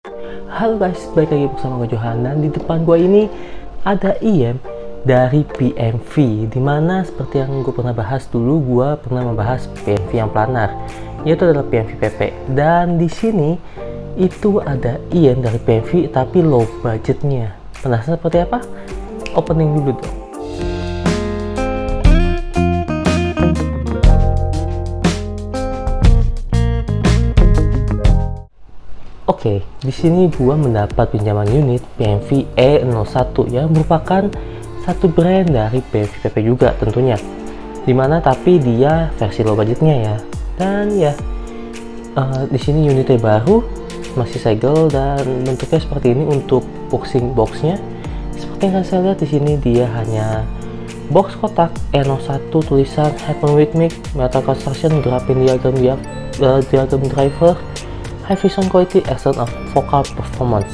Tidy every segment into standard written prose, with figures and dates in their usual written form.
Halo guys, balik lagi bersama gue Johan, dan di depan gue ini ada IM dari PMV, dimana seperti yang gue pernah bahas dulu, gue pernah membahas PMV yang planar, yaitu adalah PMV PP. Dan di sini itu ada IM dari PMV tapi low budgetnya. Penasaran seperti apa? Opening dulu dong. Oke, di sini gua mendapat pinjaman unit PMV E01 yang merupakan satu brand dari PMV PP juga tentunya. Dimana tapi dia versi low budgetnya ya. Dan ya, di sini unitnya baru, masih segel dan bentuknya seperti ini untuk boxing boxnya. Seperti yang saya lihat di sini dia hanya box kotak E01 tulisan Happen with Mic, Metal Construction, Graphene Diagram Driver, High Vision Quality, Excellent of Vocal Performance.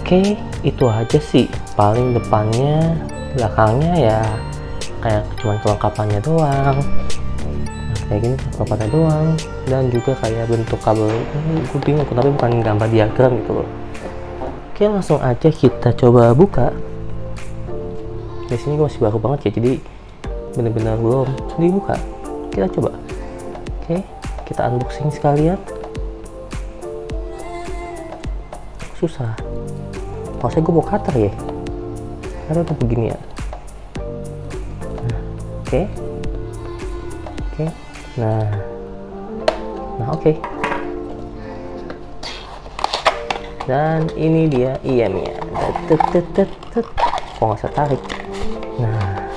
Oke, itu aja sih. Paling depannya, belakangnya ya kayak cuma kelengkapannya doang. Nah, kayak gini kelengkapannya doang. Dan juga kayak bentuk kabel. Gue bingung kenapa bukan gambar diagram gitu loh. Oke, langsung aja kita coba buka. Di sini gue masih baru banget ya, jadi bener-bener belum dibuka. Kita coba. Oke, kita unboxing sekalian. Susah. Kalau saya gue bawa cutter ya, cutter tuh begini ya. Oke. Nah oke. Dan ini dia IM-nya. Kok nggak saya tarik? Nah,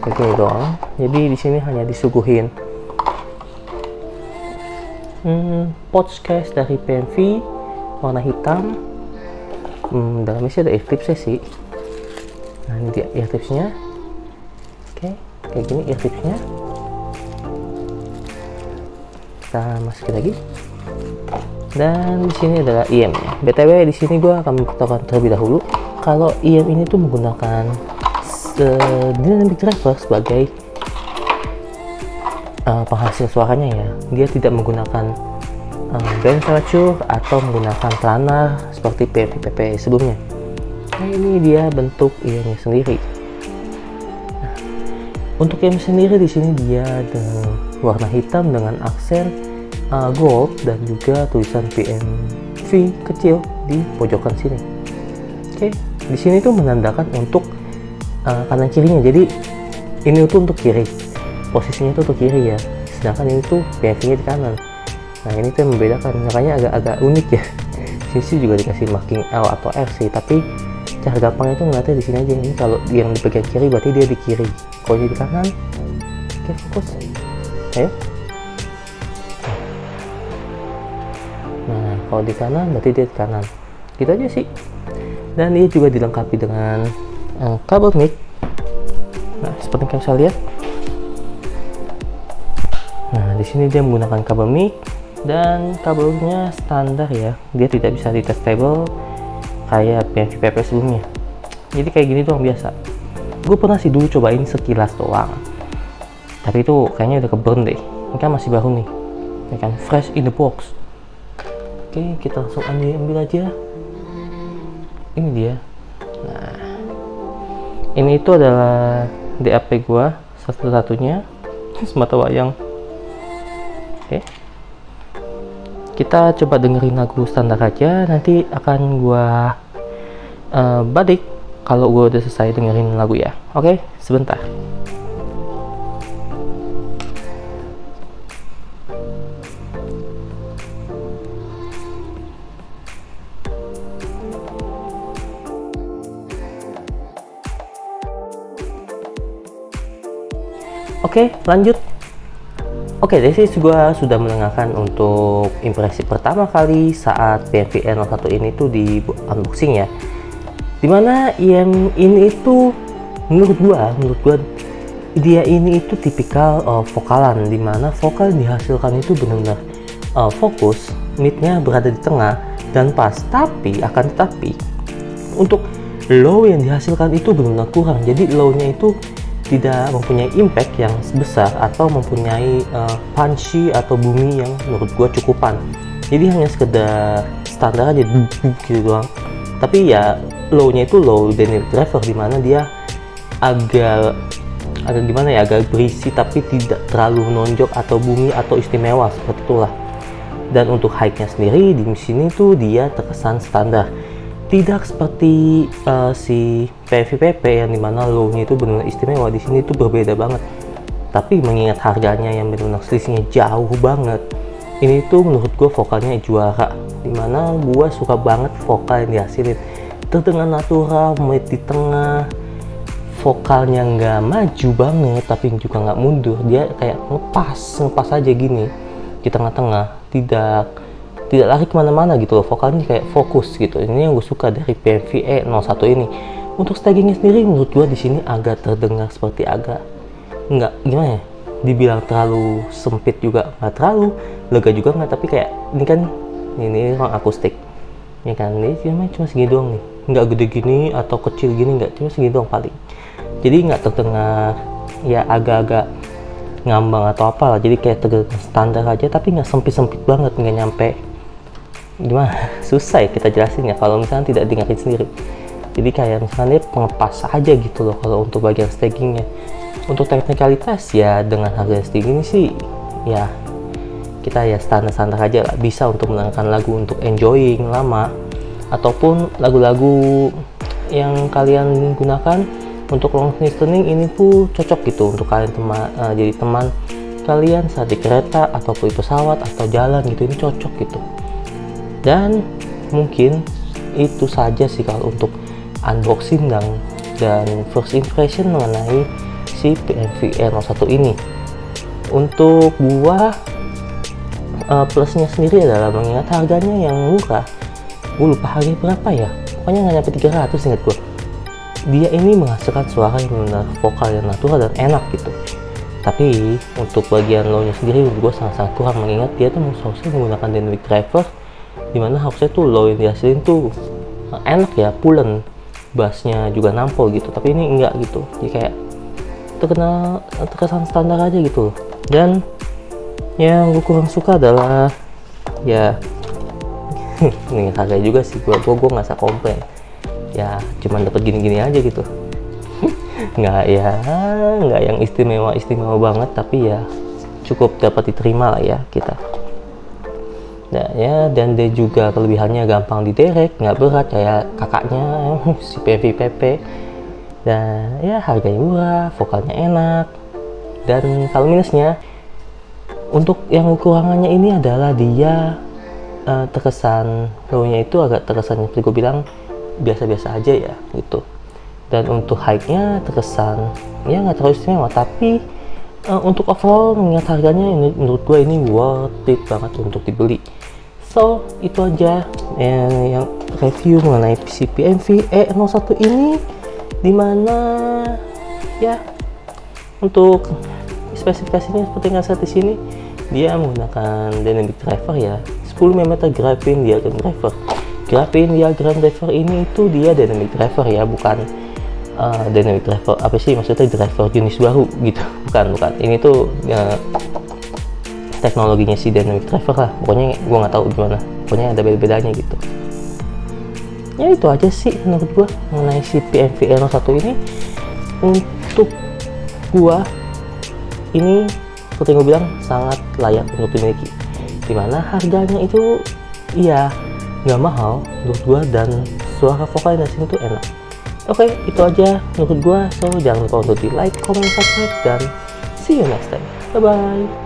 oke dong. Jadi di sini hanya disuguhin pouch case dari PMV warna hitam. Dalamnya sih ada ear tipsnya sih. Nah, ini dia ear tipsnya. Oke, kayak gini ear tipsnya. Kita masukin lagi. Dan di sini adalah IM-nya. BTW di sini gue akan memberitahukan terlebih dahulu kalau IM ini tuh menggunakan dynamic driver sebagai penghasil suaranya ya. Dia tidak menggunakan band furniture atau menggunakan planar seperti PMV PP sebelumnya. Nah, ini dia bentuk IM-nya sendiri. Nah, untuk IM sendiri di sini dia ada warna hitam dengan aksen gold dan juga tulisan PMV kecil di pojokan sini. Oke, di sini tuh menandakan untuk kanan kirinya. Jadi ini tuh untuk kiri, posisinya tuh untuk kiri ya. Sedangkan ini tuh PMV-nya di kanan. Nah, ini tuh yang membedakan, makanya agak unik ya. Sisi juga dikasih marking L atau F sih, tapi cara gampangnya itu ngeliatnya di sini aja. Ini kalau yang di bagian kiri berarti dia di kiri, kalau ini di kanan. Oke, fokus. Ayo. Nah, kalau di kanan berarti dia di kanan. Gitu aja sih. Dan dia juga dilengkapi dengan kabel mic. Nah, seperti yang bisa lihat. Nah, di sini dia menggunakan kabel mic. Dan kabelnya standar ya, dia tidak bisa detachable kayak PMV PP sebelumnya. Jadi kayak gini doang biasa. Gue pernah sih dulu cobain sekilas doang, tapi itu kayaknya udah keburn deh. Ini kan masih baru nih, ini kan fresh in the box. Oke, kita langsung ambil aja. Ini dia. Nah, ini itu adalah DAP gua satu-satunya, semata wayang. Oke, kita coba dengerin lagu standar aja, nanti akan gua balik kalau gua udah selesai dengerin lagu ya. Oke, sebentar. Oke, lanjut. Oke, dari sini gue sudah mendengarkan untuk impresi pertama kali saat PMV E01 ini tuh di unboxing ya. Dimana IM ini itu menurut gue dia ini itu tipikal vokalan, dimana vokal dihasilkan itu benar-benar fokus, midnya berada di tengah dan pas. Tapi akan tetapi untuk low yang dihasilkan itu benar-benar kurang. Jadi low-nya itu tidak mempunyai impact yang besar atau mempunyai punchy atau bunyi yang menurut gue cukupan. jadi hanya sekedar standar aja gitu doang. Tapi ya low-nya itu low dynamic driver, dimana dia agak gimana ya, agak berisi tapi tidak terlalu menonjol atau bumi atau istimewa seperti itulah. Dan untuk high-nya sendiri di sini tuh dia terkesan standar, tidak seperti si PV-PP yang dimana low-nya itu benar istimewa. Di sini tuh berbeda banget. Tapi mengingat harganya yang benar selisihnya jauh banget, ini tuh menurut gue vokalnya juara, dimana gue suka banget vokal yang dihasilin, terdengar natural, di tengah, vokalnya nggak maju banget tapi juga nggak mundur, dia kayak ngepas aja gini di tengah-tengah, tidak lari kemana-mana gitu loh, vokalnya kayak fokus gitu. Ini yang gue suka dari PMV E01 ini. Untuk stagingnya sendiri menurut gue di sini agak terdengar seperti agak nggak gimana ya, dibilang terlalu sempit juga nggak, terlalu lega juga nggak, tapi kayak ini kan ini ruang akustik ya kan, ini cuma segini doang nih, nggak gede gini atau kecil gini, nggak, cuma segini doang paling. Jadi nggak terdengar ya agak-agak ngambang atau apalah, jadi kayak terdengar standar aja tapi nggak sempit banget, nggak nyampe gimana, susah ya kita jelasin ya kalau misalnya tidak dengerin sendiri. Jadi kayak misalnya dia pengepas aja gitu loh kalau untuk bagian stagingnya. Untuk teknikalitas ya dengan harga segini sih ya kita ya standar aja lah, bisa untuk mendengarkan lagu untuk enjoying lama, ataupun lagu-lagu yang kalian gunakan untuk long listening. Ini pun cocok gitu untuk kalian jadi teman kalian saat di kereta ataupun di pesawat atau jalan gitu, ini cocok gitu. Dan mungkin itu saja sih kalau untuk unboxing dan first impression mengenai si PMV E01 ini. Untuk gua plusnya sendiri adalah mengingat harganya yang murah, gue lupa harganya berapa ya, pokoknya nggak nyampe 300 ingat gue. Dia ini menghasilkan suara yang benar vokal yang natural dan enak gitu. Tapi untuk bagian low nya sendiri menurut gue sangat kurang, mengingat dia tuh harusnya menggunakan dynamic driver, dimana harusnya tuh low yang dihasilin tuh enak ya, pulen, bassnya juga nampol gitu, tapi ini enggak gitu, jadi kayak terkesan standar aja gitu. Dan yang gue kurang suka adalah ya ini harga juga sih, gue nggak usah komplain ya, cuman dapat gini-gini aja gitu. nggak yang istimewa banget, tapi ya cukup dapat diterima lah ya kita. Nah, ya, dan dia juga kelebihannya gampang diderek, nggak berat kayak kakaknya si PVPP. Dan ya harganya murah, vokalnya enak. Dan kalau minusnya, untuk yang kekurangannya ini adalah dia terkesan low-nya itu agak terkesan seperti gue bilang biasa-biasa aja ya gitu. Dan untuk high-nya terkesan ya nggak terlalu istimewa, tapi untuk overall mengingat harganya ini menurut gue ini worth it banget untuk dibeli. So itu aja yang review mengenai PC PMV E01 ini, dimana ya untuk spesifikasinya seperti yang saya di sini, dia menggunakan dynamic driver ya, 10 mm graphene diagram driver. Graphene diagram driver ini itu dia dynamic driver ya, bukan dynamic driver apa sih maksudnya, driver jenis baru gitu, bukan. Ini tuh teknologinya si dynamic driver lah, pokoknya gua nggak tahu gimana, pokoknya ada beda-bedanya gitu. Ya itu aja sih menurut gua mengenai si PMV E01 ini. Untuk gua ini seperti yang gue bilang sangat layak untuk dimiliki, dimana harganya itu ya nggak mahal menurut gua, dan suara vokal dari sini tuh enak. Oke, itu aja menurut gua. So jangan lupa untuk di like, comment, subscribe, dan see you next time. Bye bye.